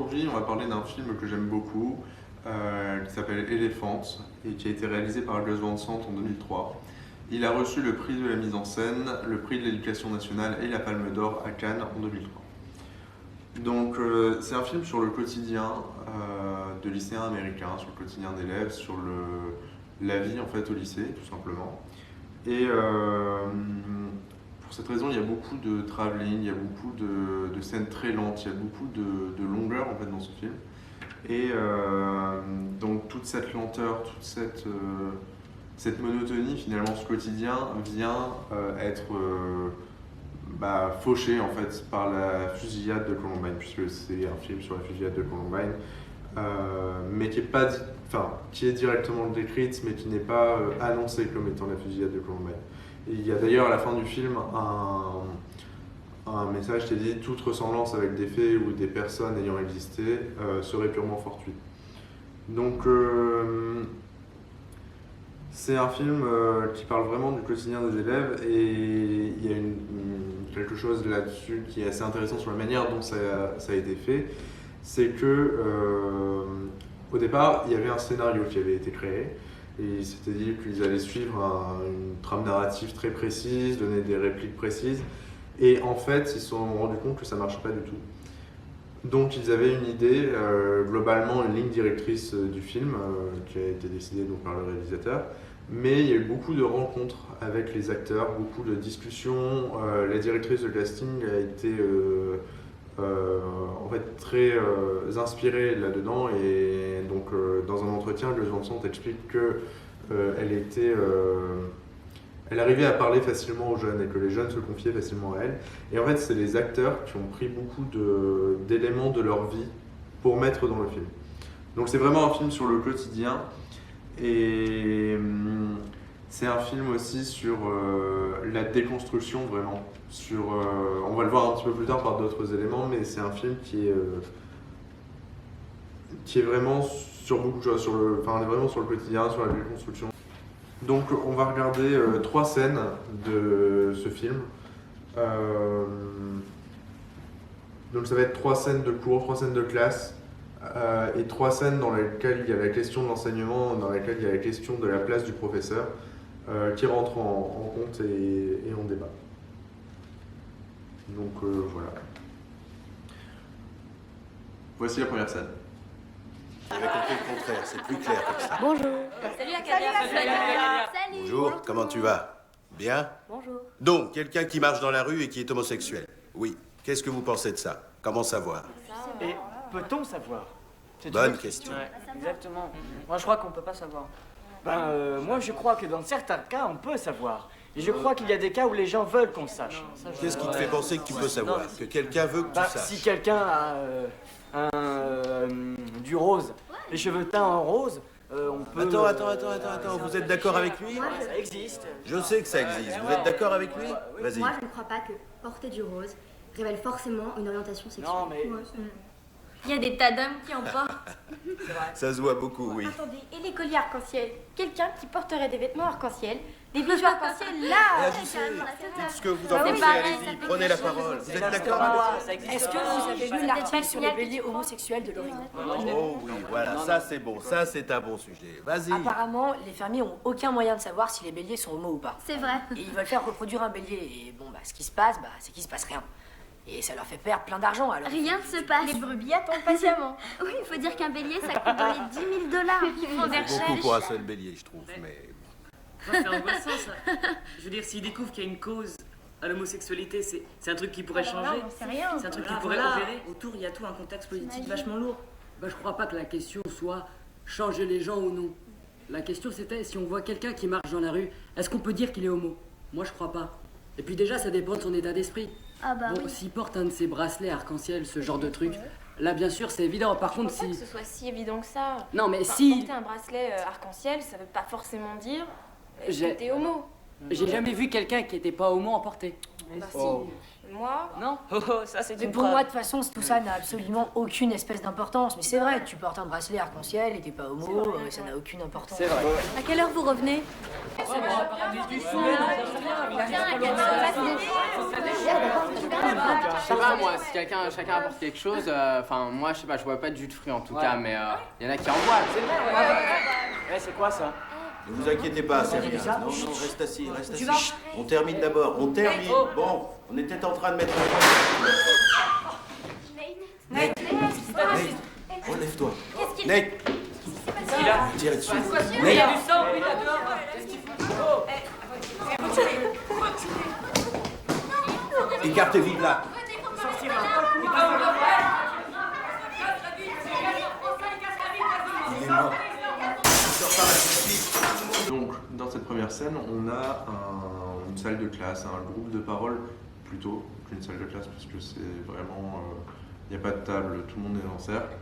aujourd'hui, on va parler d'un film que j'aime beaucoup, qui s'appelle Elephant, et qui a été réalisé par Gus Van Sant en 2003. Il a reçu le prix de la mise en scène, le prix de l'éducation nationale et la Palme d'Or à Cannes en 2003. Donc c'est un film sur le quotidien de lycéens américains, sur le quotidien d'élèves, sur la vie en fait au lycée tout simplement. Et pour cette raison, il y a beaucoup de travelling, il y a beaucoup de scènes très lentes, il y a beaucoup de longueur en fait dans ce film. Et donc toute cette lenteur, toute cette monotonie finalement, ce quotidien vient être fauché en fait par la fusillade de Columbine, puisque c'est un film sur la fusillade de Columbine, mais qui est directement décrite, mais qui n'est pas annoncée comme étant la fusillade de Columbine. Et il y a d'ailleurs à la fin du film un message qui dit « Toute ressemblance avec des faits ou des personnes ayant existé serait purement fortuite ». Donc c'est un film qui parle vraiment du quotidien des élèves, et il y a quelque chose là-dessus qui est assez intéressant sur la manière dont ça a été fait. C'est que au départ, il y avait un scénario qui avait été créé, et ils s'étaient dit qu'ils allaient suivre une trame narrative très précise, donner des répliques précises, et en fait, ils se sont rendus compte que ça ne marchait pas du tout. Donc ils avaient une idée, globalement une ligne directrice du film, qui a été décidée donc, par le réalisateur, mais il y a eu beaucoup de rencontres avec les acteurs, beaucoup de discussions. La directrice de casting a été en fait très inspirée là-dedans, et donc dans un entretien, Gus Van Sant explique que elle arrivait à parler facilement aux jeunes et que les jeunes se confiaient facilement à elle. Et en fait, c'est les acteurs qui ont pris beaucoup d'éléments de leur vie pour mettre dans le film. Donc c'est vraiment un film sur le quotidien, et c'est un film aussi sur la déconstruction vraiment. On va le voir un petit peu plus tard par d'autres éléments, mais c'est un film qui est vraiment sur beaucoup de choses, on est vraiment sur le quotidien, sur la déconstruction. Donc on va regarder 3 scènes de ce film. Donc ça va être 3 scènes de cours, 3 scènes de classe, et 3 scènes dans lesquelles il y a la question de l'enseignement, dans lesquelles il y a la question de la place du professeur, qui rentrent en compte et en débat. Donc voilà. Voici la première scène. J'avais compris le contraire, c'est plus clair comme ça. Bonjour. Salut Acadia. Salut. Bonjour, comment tu vas? Bien? Bonjour. Donc, quelqu'un qui marche dans la rue et qui est homosexuel. Oui. Qu'est-ce que vous pensez de ça? Comment savoir? Et peut-on savoir? Bonne question. Ouais, exactement. Moi, je crois qu'on peut pas savoir. Moi, je crois que dans certains cas, on peut savoir. Et je crois qu'il y a des cas où les gens veulent qu'on sache. Qu'est-ce qui te fait penser que tu peux savoir? Que quelqu'un veut que tu saches? Si quelqu'un a du rose, les cheveux teints en rose, on peut... Attends, vous êtes d'accord avec lui? Ça existe. Je sais que ça existe. Vous êtes d'accord avec lui? Vas-y. Moi, je ne crois pas que porter du rose révèle forcément une orientation sexuelle. Non, mais... Il y a des tas d'hommes qui en portent. Ça se voit beaucoup, oui. Attendez, et les colliers arc-en-ciel? Quelqu'un qui porterait des vêtements arc-en-ciel, des bijoux arc-en-ciel, là Tout ce que vous en C'est pensez, pareil, allez-y, ça fait prenez la quelque chose. parole. Vous C'est êtes d'accord avec d'accord, ça existe. Est-ce que vous avez lu l'article sur les béliers homosexuels de l'Orient? Oh oui, voilà, ça c'est bon, ça c'est un bon sujet. Vas-y. Apparemment, les fermiers ont aucun moyen de savoir si les béliers sont homo ou pas. C'est vrai. Et ils veulent faire reproduire un bélier, et bon, ce qui se passe, c'est qu'il se passe rien. Et ça leur fait perdre plein d'argent, alors... Rien ne se passe. Les brebis attendent patiemment. Oui, il faut dire qu'un bélier, ça coûte dans les 10 000 $. Ils font des Beaucoup recherches. pour un seul bélier, je trouve, mais... C'est angoissant ça. Je veux dire, s'ils découvrent qu'il y a une cause à l'homosexualité, c'est un truc qui pourrait changer. C'est rien. C'est un truc qui pourrait opérer. Autour, il y a tout un contexte politique vachement lourd. Je crois pas que la question soit changer les gens ou non. La question c'était si on voit quelqu'un qui marche dans la rue, est-ce qu'on peut dire qu'il est homo? Moi je crois pas. Et puis déjà ça dépend de son état d'esprit. Ah bah Bon, oui. s'il porte un de ces bracelets arc-en-ciel, ce genre de truc, là bien sûr c'est évident. Par contre Je pense pas si... que ce soit si évident que ça. Non mais Enfin, si... porter un bracelet arc-en-ciel, ça veut pas forcément dire J'ai- que t'es homo. J'ai jamais vu quelqu'un qui était pas homo en porter. Bah Oh. si, moi... Non? Ça c'est Mais une pour preuve. moi, de toute façon, tout ça n'a absolument aucune espèce d'importance. Mais c'est vrai, tu portes un bracelet arc-en-ciel et t'es pas homo, ça n'a aucune importance. C'est vrai. À quelle heure vous revenez? C'est bon. Je sais pas moi, si chacun apporte quelque chose, enfin moi je sais pas, je bois pas de jus de fruits en tout cas, mais il y en a qui en boivent. C'est vrai, ouais. C'est quoi ça? Ne vous inquiétez pas, c'est rien. Non, reste assis, reste assis. Chut, on termine d'abord, on termine. Bon, on était en train de mettre Nate, relève-toi. qu'est-ce qu'il Nate, tire dessus. Il y a du sang, oui, là dehors. Qu'est-ce qu'il faut? Écartez-vous de là. Il est mort. Donc, dans cette première scène, on a une salle de classe, un groupe de parole plutôt qu'une salle de classe, puisque c'est vraiment. Il n'y a pas de table, tout le monde est en cercle.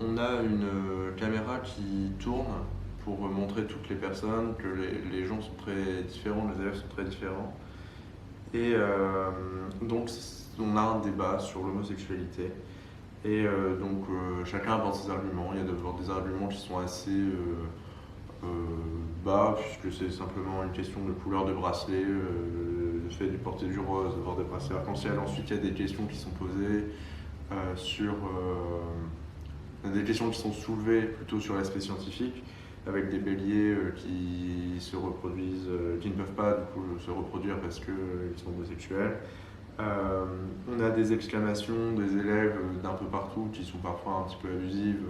On a une caméra qui tourne pour montrer toutes les personnes, que les gens sont très différents, les élèves sont très différents. Et donc, on a un débat sur l'homosexualité. Et donc, chacun apporte ses arguments. Il y a d'abord des arguments qui sont assez bas, puisque c'est simplement une question de couleur de bracelet, le fait de porter du rose, d'avoir des bracelets arc-en-ciel. Ensuite, il y a des questions qui sont posées sur des questions qui sont soulevées plutôt sur l'aspect scientifique, avec des béliers qui se reproduisent, qui ne peuvent pas du coup se reproduire parce qu'ils sont homosexuels. On a des exclamations des élèves d'un peu partout qui sont parfois un petit peu abusives.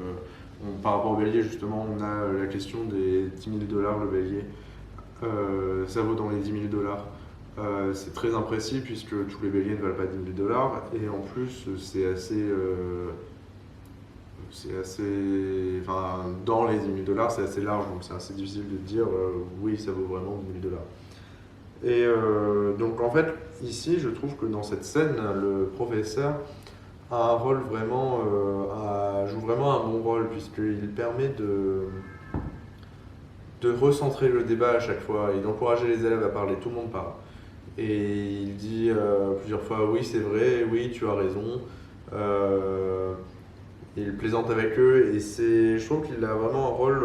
Par rapport au bélier, justement, on a la question des 10 000 $, le bélier. Ça vaut dans les 10 000 $. C'est très imprécis puisque tous les béliers ne valent pas 10 000 $. Et en plus, c'est assez. Enfin, dans les 10 000 $, c'est assez large, donc c'est assez difficile de dire oui, ça vaut vraiment 10 000 $. Et donc, en fait, ici, je trouve que dans cette scène, le professeur a un rôle vraiment. Joue vraiment un bon rôle, puisqu'il permet de recentrer le débat à chaque fois et d'encourager les élèves à parler. Tout le monde parle. Et il dit plusieurs fois oui, c'est vrai, oui, tu as raison. Il plaisante avec eux et je trouve qu'il a vraiment un rôle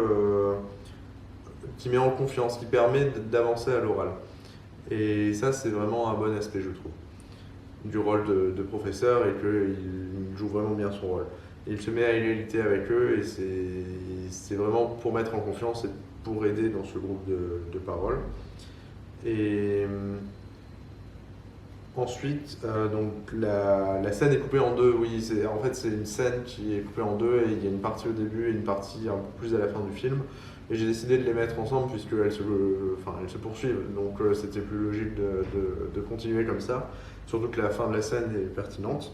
qui met en confiance, qui permet d'avancer à l'oral. Et ça, c'est vraiment un bon aspect, je trouve, du rôle de professeur, et qu'il joue vraiment bien son rôle. Et il se met à égalité avec eux et c'est vraiment pour mettre en confiance et pour aider dans ce groupe de parole. Et ensuite, donc la scène est coupée en deux. Oui, en fait, c'est une scène qui est coupée en deux et il y a une partie au début et une partie un peu plus à la fin du film. Et j'ai décidé de les mettre ensemble puisqu'elles se poursuivent. Donc c'était plus logique de continuer comme ça. Surtout que la fin de la scène est pertinente.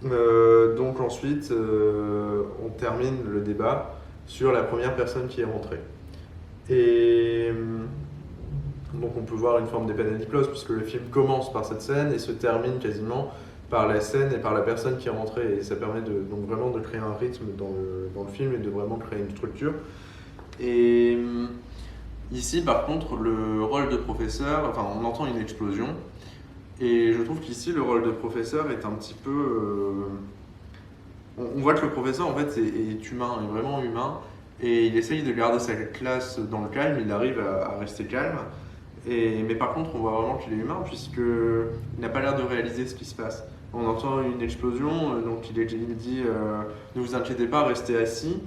Donc ensuite, on termine le débat sur la première personne qui est rentrée. Et donc on peut voir une forme d'épanadiclose puisque le film commence par cette scène et se termine quasiment par la scène et par la personne qui est rentrée. Et ça permet donc vraiment de créer un rythme dans le film et de vraiment créer une structure. Et ici, par contre, le rôle de professeur, enfin on entend une explosion. Et je trouve qu'ici, le rôle de professeur est un petit peu... On voit que le professeur, en fait, est humain, est vraiment humain. Et il essaye de garder sa classe dans le calme, il arrive à rester calme. Mais par contre, on voit vraiment qu'il est humain, puisqu'il n'a pas l'air de réaliser ce qui se passe. On entend une explosion, donc il dit ne vous inquiétez pas, restez assis.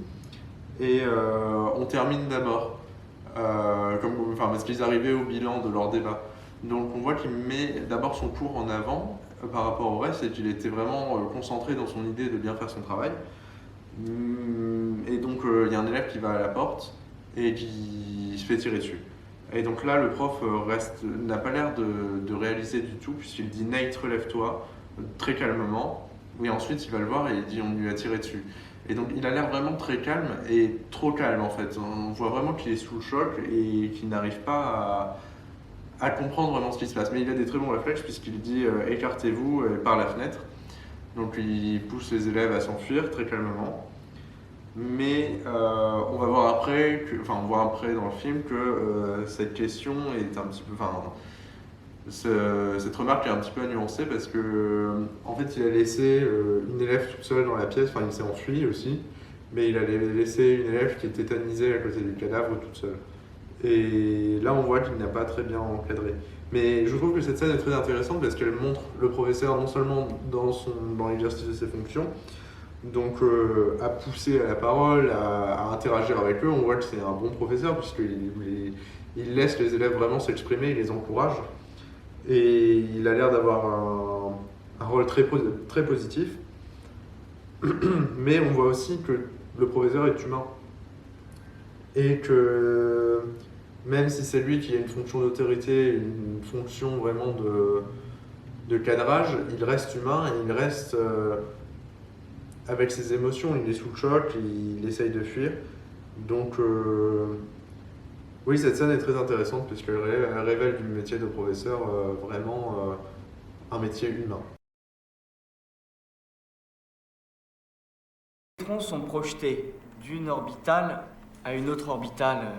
Et on termine d'abord, parce qu'ils arrivaient au bilan de leur débat. Donc on voit qu'il met d'abord son cours en avant par rapport au reste et qu'il était vraiment concentré dans son idée de bien faire son travail. Et donc il y a un élève qui va à la porte et qui se fait tirer dessus. Et donc là le prof n'a pas l'air de réaliser du tout puisqu'il dit « Nate, relève-toi » très calmement. Et ensuite il va le voir et il dit « On lui a tiré dessus ». Et donc il a l'air vraiment très calme et trop calme en fait. On voit vraiment qu'il est sous le choc et qu'il n'arrive pas à comprendre vraiment ce qui se passe. Mais il a des très bons réflexes puisqu'il dit écartez-vous par la fenêtre. Donc il pousse les élèves à s'enfuir très calmement. Mais on va voir après, on voit après dans le film que cette question est un petit peu... cette remarque est un petit peu nuancée parce que en fait il a laissé une élève toute seule dans la pièce, il s'est enfui aussi, mais il a laissé une élève qui était tétanisée à côté du cadavre toute seule. Et là on voit qu'il n'a pas très bien encadré. Mais je trouve que cette scène est très intéressante parce qu'elle montre le professeur non seulement dans l'exercice de ses fonctions, donc à pousser à la parole, à interagir avec eux. On voit que c'est un bon professeur puisqu'il laisse les élèves vraiment s'exprimer, il les encourage. Et il a l'air d'avoir un rôle très positif. Mais on voit aussi que le professeur est humain. Et que même si c'est lui qui a une fonction d'autorité, une fonction vraiment de cadrage, il reste humain et il reste avec ses émotions. Il est sous le choc, il essaye de fuir. Donc oui, cette scène est très intéressante parce qu'elle révèle du métier de professeur vraiment un métier humain. Les électrons sont projetés d'une orbitale à une autre orbitale.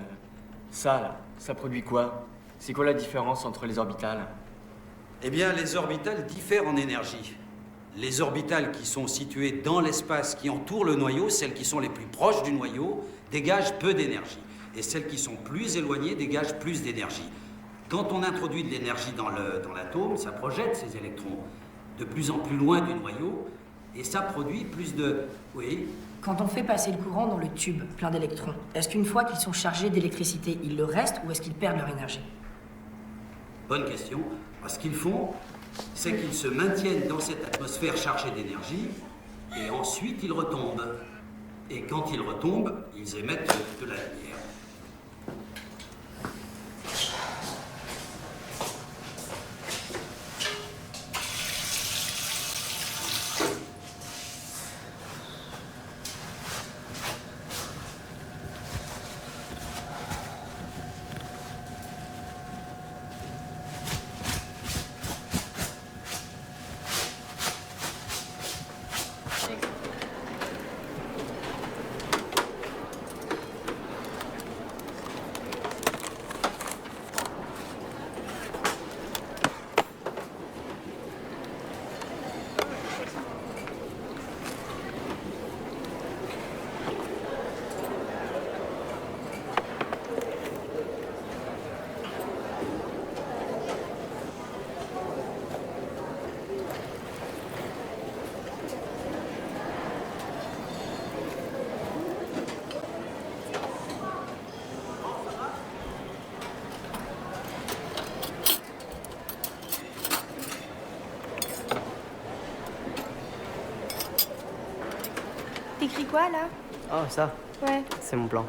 Ça produit quoi? C'est quoi la différence entre les orbitales? Eh bien, les orbitales diffèrent en énergie. Les orbitales qui sont situées dans l'espace qui entoure le noyau, celles qui sont les plus proches du noyau, dégagent peu d'énergie. Et celles qui sont plus éloignées dégagent plus d'énergie. Quand on introduit de l'énergie dans l'atome, ça projette ces électrons de plus en plus loin du noyau, et ça produit plus de... Oui. Quand on fait passer le courant dans le tube plein d'électrons, est-ce qu'une fois qu'ils sont chargés d'électricité, ils le restent ou est-ce qu'ils perdent leur énergie? Bonne question. Ce qu'ils font, c'est qu'ils se maintiennent dans cette atmosphère chargée d'énergie et ensuite ils retombent. Et quand ils retombent, ils émettent de la lumière. T'écris quoi là? Oh, ça? Ouais. C'est mon plan.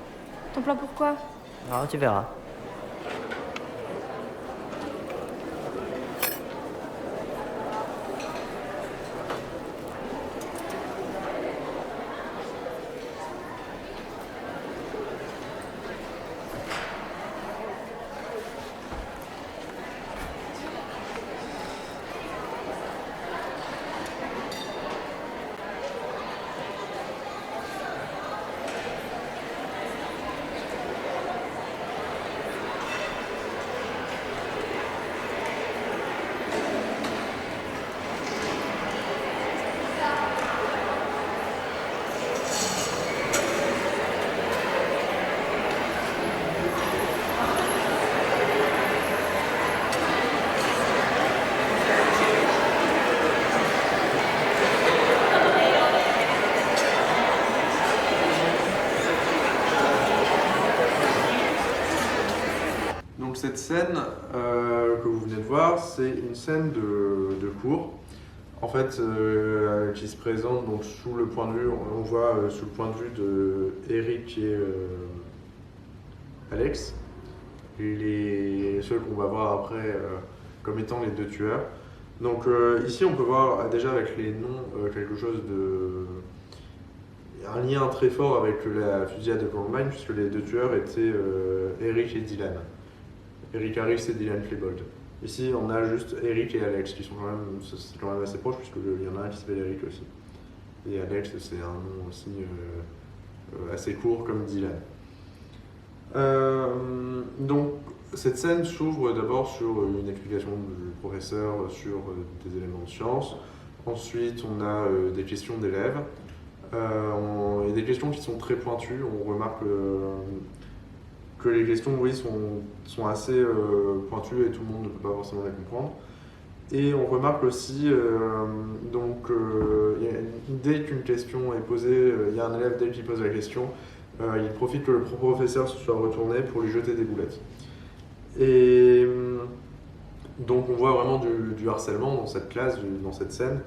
Ton plan pourquoi? Alors, tu verras. Cette scène que vous venez de voir, c'est une scène de cours, en fait, qui se présente donc sous le point de vue, on voit sous le point de vue de Eric et Alex, ceux qu'on va voir après comme étant les deux tueurs. Donc ici, on peut voir déjà avec les noms quelque chose un lien très fort avec la fusillade de Columbine, puisque les deux tueurs étaient Eric et Dylan. Eric Harris et Dylan Klebold. Ici, on a juste Eric et Alex, qui sont quand même assez proches, puisqu'il y en a un qui s'appelle Eric aussi. Et Alex, c'est un nom aussi assez court, comme Dylan. Donc, cette scène s'ouvre d'abord sur une explication du professeur sur des éléments de science. Ensuite, on a des questions d'élèves. Et des questions qui sont très pointues. On remarque que les questions, oui, sont assez pointues et tout le monde ne peut pas forcément les comprendre. Et on remarque aussi, dès qu'une question est posée, il y a un élève, dès qu'il pose la question, il profite que le professeur se soit retourné pour lui jeter des boulettes. Et donc on voit vraiment du harcèlement dans cette classe, dans cette scène.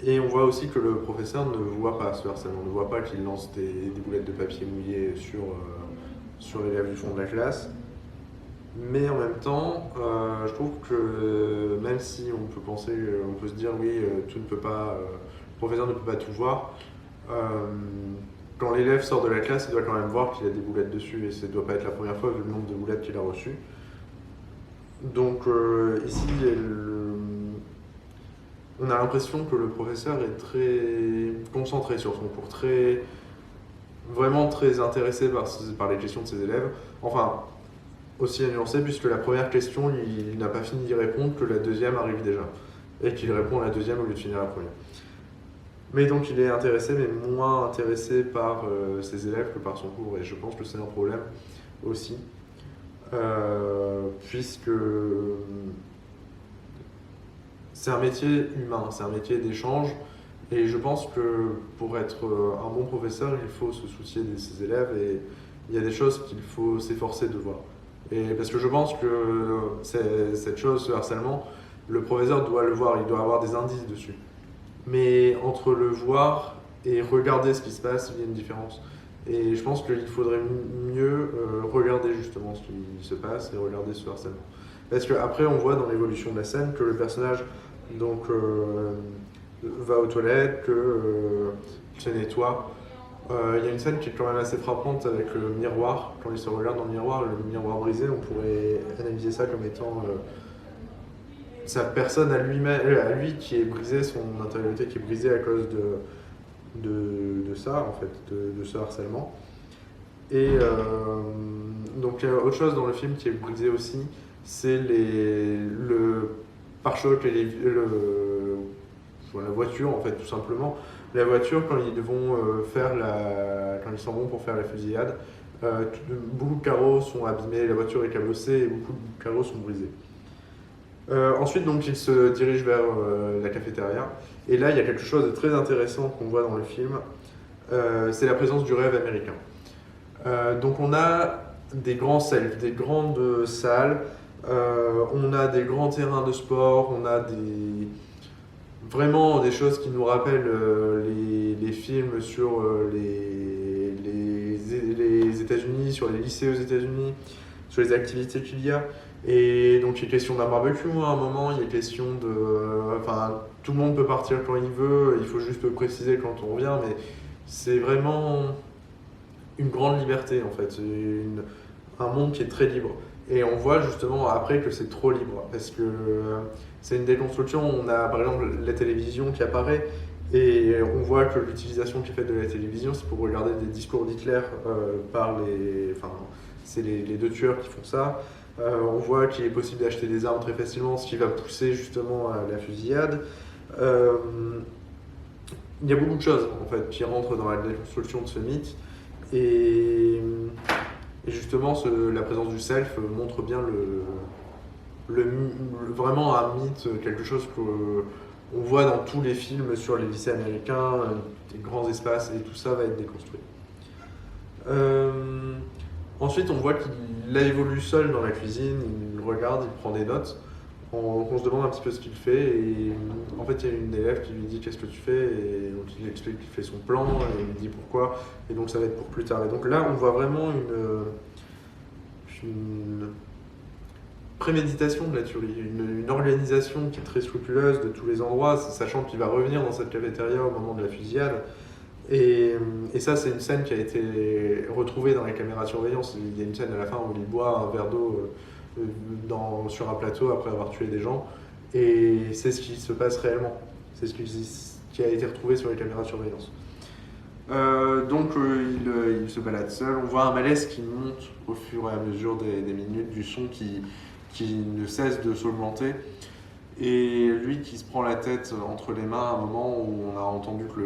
Et on voit aussi que le professeur ne voit pas ce harcèlement, ne voit pas qu'il lance des boulettes de papier mouillé sur l'élève du fond de la classe. Mais en même temps, je trouve que même si on peut penser, on peut se dire oui, tout ne peut pas, le professeur ne peut pas tout voir, quand l'élève sort de la classe, il doit quand même voir qu'il y a des boulettes dessus et ça ne doit pas être la première fois vu le nombre de boulettes qu'il a reçues. Donc ici, on a l'impression que le professeur est très concentré sur son cours, vraiment très intéressé par les questions de ses élèves. Enfin, aussi à nuancer, puisque la première question, il n'a pas fini d'y répondre, que la deuxième arrive déjà, et qu'il répond à la deuxième au lieu de finir la première. Mais donc il est intéressé, mais moins intéressé par ses élèves que par son cours, et je pense que c'est un problème aussi, puisque c'est un métier humain, c'est un métier d'échange, et je pense que pour être un bon professeur, il faut se soucier de ses élèves, et il y a des choses qu'il faut s'efforcer de voir. Et parce que je pense que cette chose, ce harcèlement, le professeur doit le voir, il doit avoir des indices dessus. Mais entre le voir et regarder ce qui se passe, il y a une différence. Et je pense qu'il faudrait mieux regarder justement ce qui se passe et regarder ce harcèlement. Parce qu'après, on voit dans l'évolution de la scène que le personnage va aux toilettes, qu'il se nettoie. Il y a une scène qui est quand même assez frappante avec le miroir. Quand il se regarde dans le miroir brisé, on pourrait analyser ça comme étant sa personne à lui qui est brisée, son intériorité qui est brisée à cause de ça, en fait, de ce harcèlement. Et donc il y a autre chose dans le film qui est brisé aussi, c'est le pare-choc et la voiture, en fait, tout simplement. La voiture, quand ils s'en vont pour faire la fusillade, beaucoup de carreaux sont abîmés, la voiture est cabossée et beaucoup de carreaux sont brisés. Ensuite, donc, ils se dirigent vers la cafétéria. Et là, il y a quelque chose de très intéressant qu'on voit dans le film. C'est la présence du rêve américain. Donc, on a des grands selfs, des grandes salles. On a des grands terrains de sport. On a vraiment des choses qui nous rappellent les films sur les États-Unis, sur les lycées aux États-Unis, sur les activités qu'il y a. Et donc il est question d'un barbecue à un moment, il est question tout le monde peut partir quand il veut, il faut juste préciser quand on revient, mais c'est vraiment une grande liberté en fait, c'est un monde qui est très libre. Et on voit justement après que c'est trop libre, parce que c'est une déconstruction. On a par exemple la télévision qui apparaît, et on voit que l'utilisation qui est faite de la télévision, c'est pour regarder des discours d'Hitler c'est les deux tueurs qui font ça. On voit qu'il est possible d'acheter des armes très facilement, ce qui va pousser justement à la fusillade. Il y a beaucoup de choses en fait, qui rentrent dans la déconstruction de ce mythe. Et justement, la présence du self montre bien vraiment un mythe, quelque chose qu'on voit dans tous les films sur les lycées américains, des grands espaces, et tout ça va être déconstruit. Ensuite, on voit qu'il évolue seul dans la cuisine, il regarde, il prend des notes. On se demande un petit peu ce qu'il fait, et en fait, il y a une élève qui lui dit « Qu'est-ce que tu fais ?» Et donc il explique qu'il fait son plan, et il lui dit pourquoi, et donc ça va être pour plus tard. Et donc là, on voit vraiment une préméditation de la tuerie, une organisation qui est très scrupuleuse de tous les endroits, sachant qu'il va revenir dans cette cafétéria au moment de la fusillade. Et ça, c'est une scène qui a été retrouvée dans les caméras de surveillance. Il y a une scène à la fin où il boit un verre d'eau sur un plateau après avoir tué des gens. Et c'est ce qui se passe réellement. C'est ce qui a été retrouvé sur les caméras de surveillance. Donc il se balade seul. On voit un malaise qui monte au fur et à mesure des minutes, du son qui ne cesse de s'augmenter. Et lui qui se prend la tête entre les mains à un moment où on a entendu que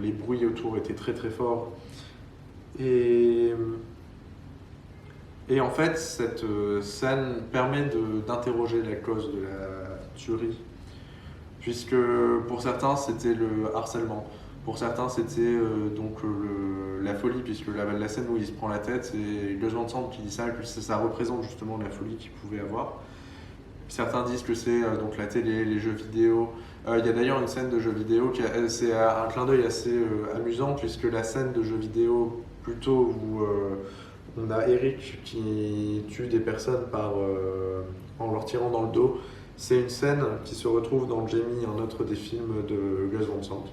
les bruits autour étaient très très forts. Et Et en fait, cette scène permet d'interroger la cause de la tuerie, puisque pour certains c'était le harcèlement, pour certains c'était la folie, puisque la scène où il se prend la tête, c'est Gus Van Sant qui dit ça, que ça représente justement la folie qu'il pouvait avoir. Certains disent que c'est donc la télé, les jeux vidéo. Il y a d'ailleurs une scène de jeux vidéo c'est un clin d'œil assez amusant, puisque la scène de jeux vidéo plutôt où on a Eric qui tue des personnes en leur tirant dans le dos, c'est une scène qui se retrouve dans Jamie, un autre des films de Gus Van Sant.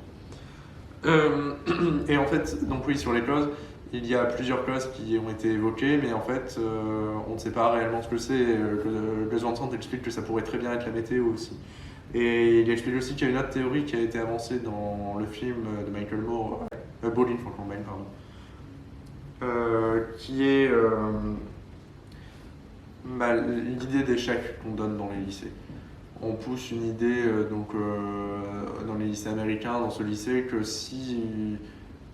Et en fait, donc oui, sur les clauses, il y a plusieurs clauses qui ont été évoquées, mais en fait, on ne sait pas réellement ce que c'est. Gus Van Sant explique que ça pourrait très bien être la météo aussi. Et il explique aussi qu'il y a une autre théorie qui a été avancée dans le film de Michael Moore, Bowling for Columbine, qui est l'idée d'échec qu'on donne dans les lycées. On pousse une idée dans les lycées américains, dans ce lycée, que si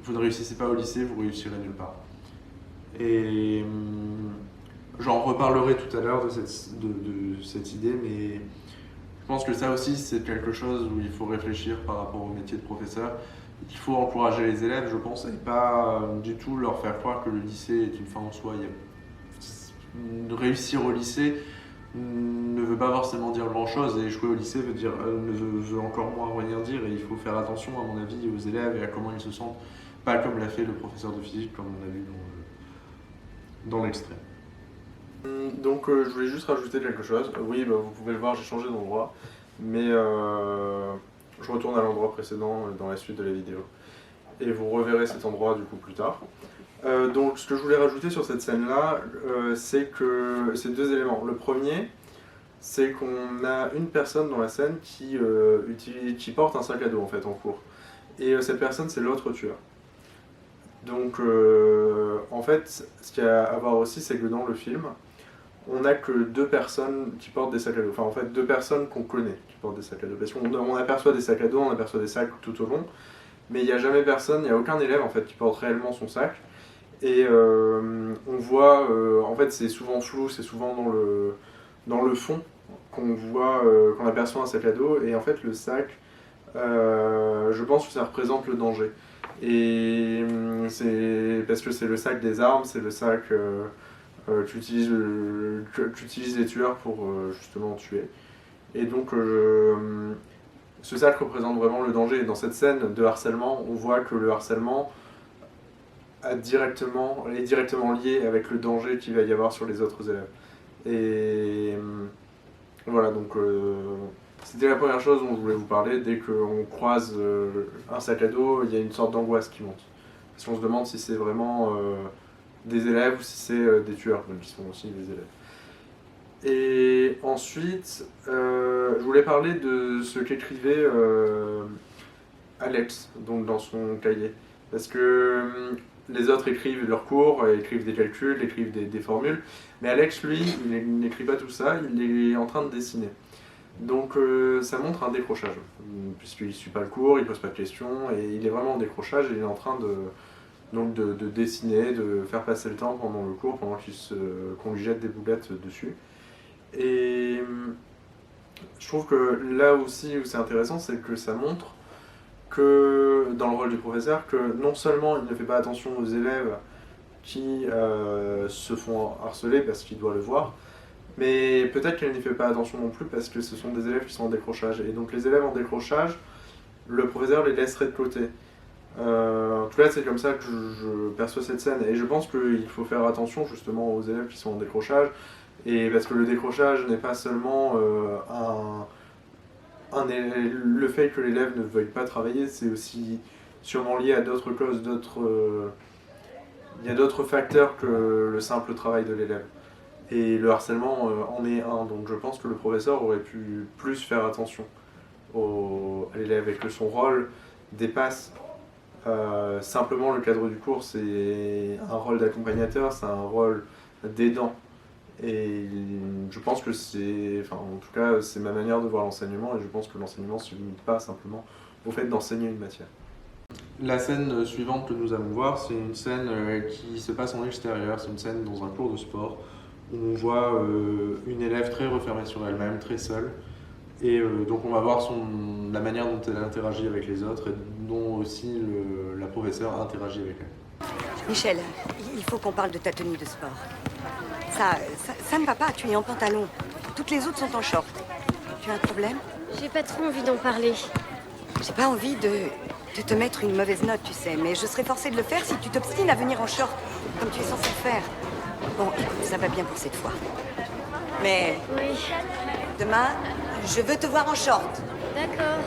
vous ne réussissez pas au lycée, vous réussirez nulle part. Et j'en reparlerai tout à l'heure de cette idée, mais je pense que ça aussi c'est quelque chose où il faut réfléchir par rapport au métier de professeur. Il faut encourager les élèves, je pense, et pas du tout leur faire croire que le lycée est une fin en soi. Réussir au lycée ne veut pas forcément dire grand-chose, et échouer au lycée veut encore moins rien dire, et il faut faire attention, à mon avis, aux élèves et à comment ils se sentent, pas comme l'a fait le professeur de physique, comme on a vu dans l'extrait. Donc je voulais juste rajouter quelque chose. Oui, vous pouvez le voir, j'ai changé d'endroit, mais je retourne à l'endroit précédent dans la suite de la vidéo. Et vous reverrez cet endroit du coup plus tard. Donc ce que je voulais rajouter sur cette scène-là, c'est que c'est deux éléments. Le premier, c'est qu'on a une personne dans la scène qui porte un sac à dos en fait en cours. Et cette personne, c'est l'autre tueur. Donc en fait, ce qu'il y a à voir aussi, c'est que dans le film, on n'a que deux personnes qui portent des sacs à dos. Enfin en fait, deux personnes qu'on connaît qui portent des sacs à dos. Parce qu'on aperçoit des sacs à dos, on aperçoit des sacs tout au long, mais il n'y a jamais personne, il n'y a aucun élève en fait qui porte réellement son sac. Et on voit, en fait c'est souvent flou, c'est souvent dans le fond qu'on voit, qu'on aperçoit un sac à dos, et en fait le sac, je pense que ça représente le danger. Et c'est parce que c'est le sac des armes, c'est le sac qu'utilisent les tueurs pour justement tuer. Et donc ce sac représente vraiment le danger. Et dans cette scène de harcèlement, on voit que le harcèlement est directement lié avec le danger qu'il va y avoir sur les autres élèves. Et voilà, donc c'était la première chose dont je voulais vous parler. Dès qu'on croise un sac à dos, il y a une sorte d'angoisse qui monte. Parce qu'on se demande si c'est vraiment des élèves ou si c'est des tueurs, même qui sont aussi des élèves. Et ensuite, je voulais parler de ce qu'écrivait Alex donc dans son cahier. Parce que les autres écrivent leurs cours, écrivent des calculs, écrivent des formules, mais Alex, lui, il n'écrit pas tout ça, il est en train de dessiner. Donc ça montre un décrochage, puisqu'il ne suit pas le cours, il ne pose pas de questions, et il est vraiment en décrochage, et il est en train de dessiner, de faire passer le temps pendant le cours, pendant qu'on lui jette des boulettes dessus. Et je trouve que là aussi où c'est intéressant, c'est que ça montre que dans le rôle du professeur, que non seulement il ne fait pas attention aux élèves qui se font harceler parce qu'il doit le voir, mais peut-être qu'il n'y fait pas attention non plus parce que ce sont des élèves qui sont en décrochage. Et donc les élèves en décrochage, le professeur les laisserait de côté. En tout cas, c'est comme ça que je perçois cette scène. Et je pense qu'il faut faire attention justement aux élèves qui sont en décrochage, et parce que le décrochage n'est pas seulement le fait que l'élève ne veuille pas travailler, c'est aussi sûrement lié à d'autres causes, il y a d'autres facteurs que le simple travail de l'élève. Et le harcèlement en est un, donc je pense que le professeur aurait pu plus faire attention à l'élève, et que son rôle dépasse simplement le cadre du cours. C'est un rôle d'accompagnateur, c'est un rôle d'aidant. Et je pense que en tout cas, c'est ma manière de voir l'enseignement, et je pense que l'enseignement ne se limite pas simplement au fait d'enseigner une matière. La scène suivante que nous allons voir, c'est une scène qui se passe en extérieur, c'est une scène dans un cours de sport où on voit une élève très refermée sur elle-même, très seule. Et donc on va voir la manière dont elle interagit avec les autres et dont aussi la professeure interagit avec elle. Michel, il faut qu'on parle de ta tenue de sport. Ça ne va pas, tu es en pantalon. Toutes les autres sont en short. Tu as un problème? J'ai pas trop envie d'en parler. J'ai pas envie de te mettre une mauvaise note, tu sais, mais je serais forcée de le faire si tu t'obstines à venir en short, comme tu es censé le faire. Bon, écoute, ça va bien pour cette fois. Mais Oui, demain, je veux te voir en short. d'accord.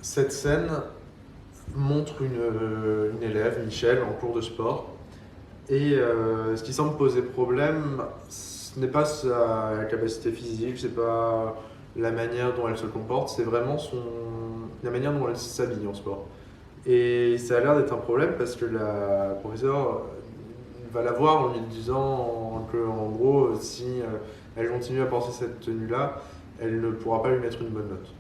Cette scène montre une élève, Michel, en cours de sport. Et ce qui semble poser problème, ce n'est pas sa capacité physique, c'est pas la manière dont elle se comporte, c'est vraiment la manière dont elle s'habille en sport. Et ça a l'air d'être un problème parce que la professeure va la voir en lui disant qu'en gros, si elle continue à porter cette tenue-là, elle ne pourra pas lui mettre une bonne note.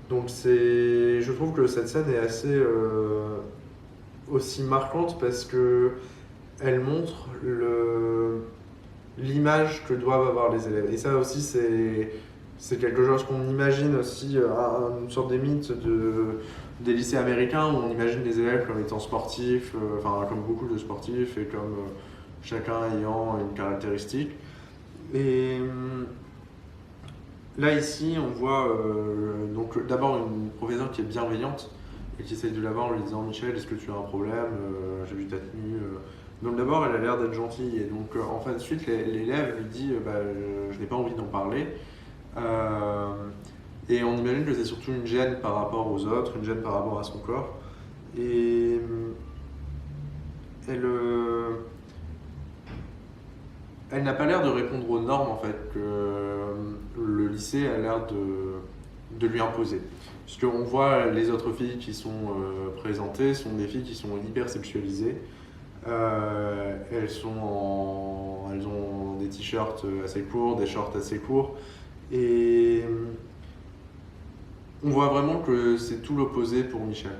Donc je trouve que cette scène est assez aussi marquante parce que elle montre l'image que doivent avoir les élèves. Et ça aussi, c'est quelque chose qu'on imagine aussi, une sorte des mythes des lycées américains où on imagine les élèves comme étant sportifs, comme beaucoup de sportifs et comme chacun ayant une caractéristique. Et là, ici, on voit donc d'abord une professeure qui est bienveillante et qui essaye de la voir en lui disant « Michel, est-ce que tu as un problème? J'ai vu ta tenue. » Donc d'abord, elle a l'air d'être gentille et donc en fin de suite, l'élève lui dit je n'ai pas envie d'en parler. Et on imagine que c'est surtout une gêne par rapport aux autres, une gêne par rapport à son corps. Et elle n'a pas l'air de répondre aux normes en fait que le lycée a l'air de lui imposer. Puisqu'on voit les autres filles qui sont présentées sont des filles qui sont hyper sexualisées. Elles ont des t-shirts assez courts, des shorts assez courts. Et on voit vraiment que c'est tout l'opposé pour Michel.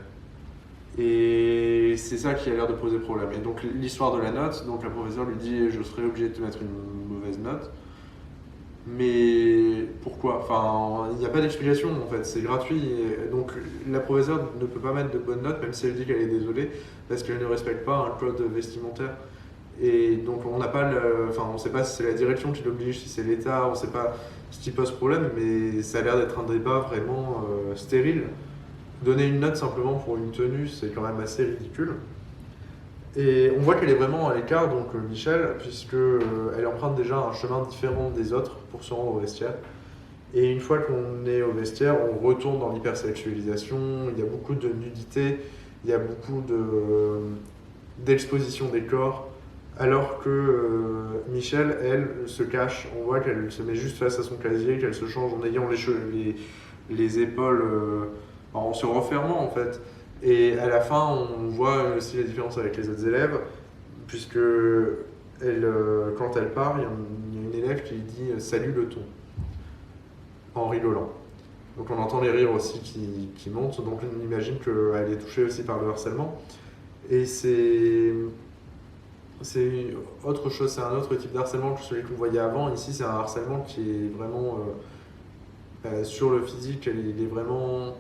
Et c'est ça qui a l'air de poser problème. Et donc l'histoire de la note, donc la professeure lui dit « je serai obligé de te mettre une mauvaise note ». Mais pourquoi? Enfin, il n'y a pas d'explication en fait, c'est gratuit. Et donc la professeure ne peut pas mettre de bonnes notes, même si elle dit qu'elle est désolée, parce qu'elle ne respecte pas un code vestimentaire. Et donc on n'a pas on ne sait pas si c'est la direction qui l'oblige, si c'est l'État, on ne sait pas ce qui pose problème, mais ça a l'air d'être un débat vraiment stérile. donner une note simplement pour une tenue, c'est quand même assez ridicule. Et on voit qu'elle est vraiment à l'écart, donc Michel, puisqu'elle emprunte déjà un chemin différent des autres pour se rendre au vestiaire. Et une fois qu'on est au vestiaire, on retourne dans l'hypersexualisation, il y a beaucoup de nudité, il y a beaucoup d'exposition des corps, alors que Michel, elle, se cache. On voit qu'elle se met juste face à son casier, qu'elle se change en ayant les épaules, en se refermant en fait. Et à la fin, on voit aussi la différence avec les autres élèves, puisque quand elle part, il y a une élève qui lui dit « Salut le ton », en rigolant. Donc on entend les rires aussi qui montent, donc on imagine qu'elle est touchée aussi par le harcèlement. Et c'est autre chose, c'est un autre type de harcèlement que celui qu'on voyait avant. Ici, c'est un harcèlement qui est vraiment sur le physique, il est vraiment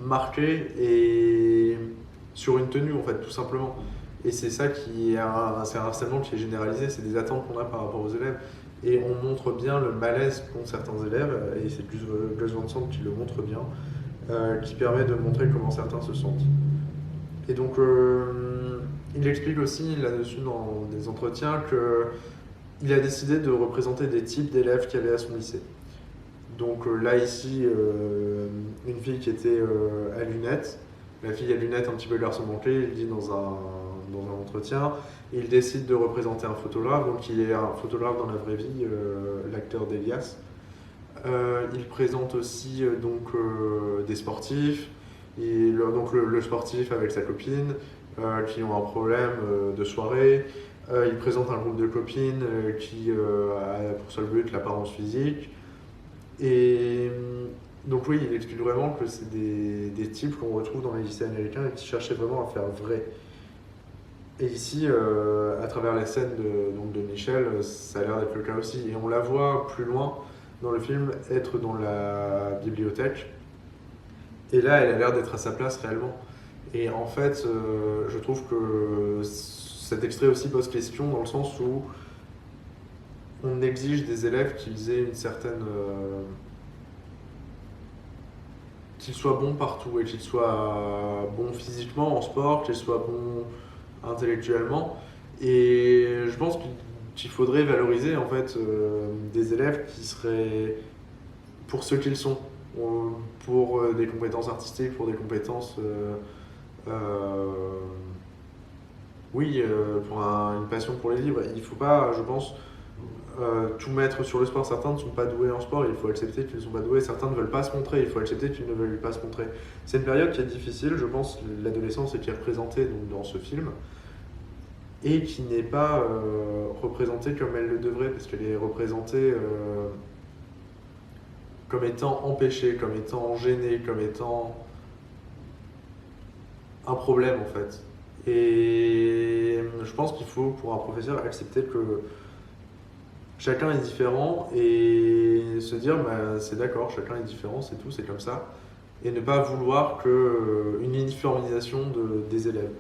marqué et sur une tenue en fait, tout simplement. Et c'est ça c'est un harcèlement qui est généralisé, c'est des attentes qu'on a par rapport aux élèves. Et on montre bien le malaise qu'ont certains élèves, et c'est plus Gus Van Sant qui le montre bien, qui permet de montrer comment certains se sentent. Et donc, il explique aussi là-dessus dans des entretiens qu'il a décidé de représenter des types d'élèves qu'il y avait à son lycée. Donc là, ici, une fille qui était à lunettes, la fille à lunettes un petit peu garçon manqué, il dit dans un entretien, il décide de représenter un photographe, donc il est un photographe dans la vraie vie, l'acteur d'Elias. Il présente aussi des sportifs, donc le sportif avec sa copine qui ont un problème de soirée. Il présente un groupe de copines qui a pour seul but l'apparence physique. Et donc oui, il explique vraiment que c'est des types qu'on retrouve dans les lycées américains et qui cherchaient vraiment à faire vrai. Et ici, à travers la scène de Michel, ça a l'air d'être le cas aussi. Et on la voit plus loin dans le film être dans la bibliothèque. Et là, elle a l'air d'être à sa place réellement. Et en fait, je trouve que cet extrait aussi pose question dans le sens où on exige des élèves qu'ils aient une certaine... qu'ils soient bons partout et qu'ils soient bons physiquement en sport, qu'ils soient bons intellectuellement. Et je pense qu'il faudrait valoriser en fait des élèves qui seraient pour ce qu'ils sont, pour des compétences artistiques, pour des compétences pour une passion pour les livres. Il ne faut pas, je pense, tout mettre sur le sport. Certains ne sont pas doués en sport, il faut accepter qu'ils ne sont pas doués. Certains ne veulent pas se montrer, il faut accepter qu'ils ne veulent pas se montrer. C'est une période qui est difficile, je pense, l'adolescence, et qui est représentée donc, dans ce film, et qui n'est pas représentée comme elle le devrait, parce qu'elle est représentée comme étant empêchée, comme étant gênée, comme étant un problème en fait. Et je pense qu'il faut, pour un professeur, accepter que chacun est différent et se dire c'est d'accord, chacun est différent, c'est tout, c'est comme ça, et ne pas vouloir une uniformisation des élèves.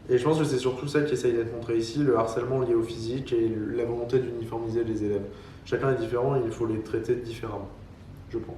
Et je pense que c'est surtout ça qui essaye d'être montré ici, le harcèlement lié au physique et la volonté d'uniformiser les élèves. Chacun est différent et il faut les traiter différemment, je pense.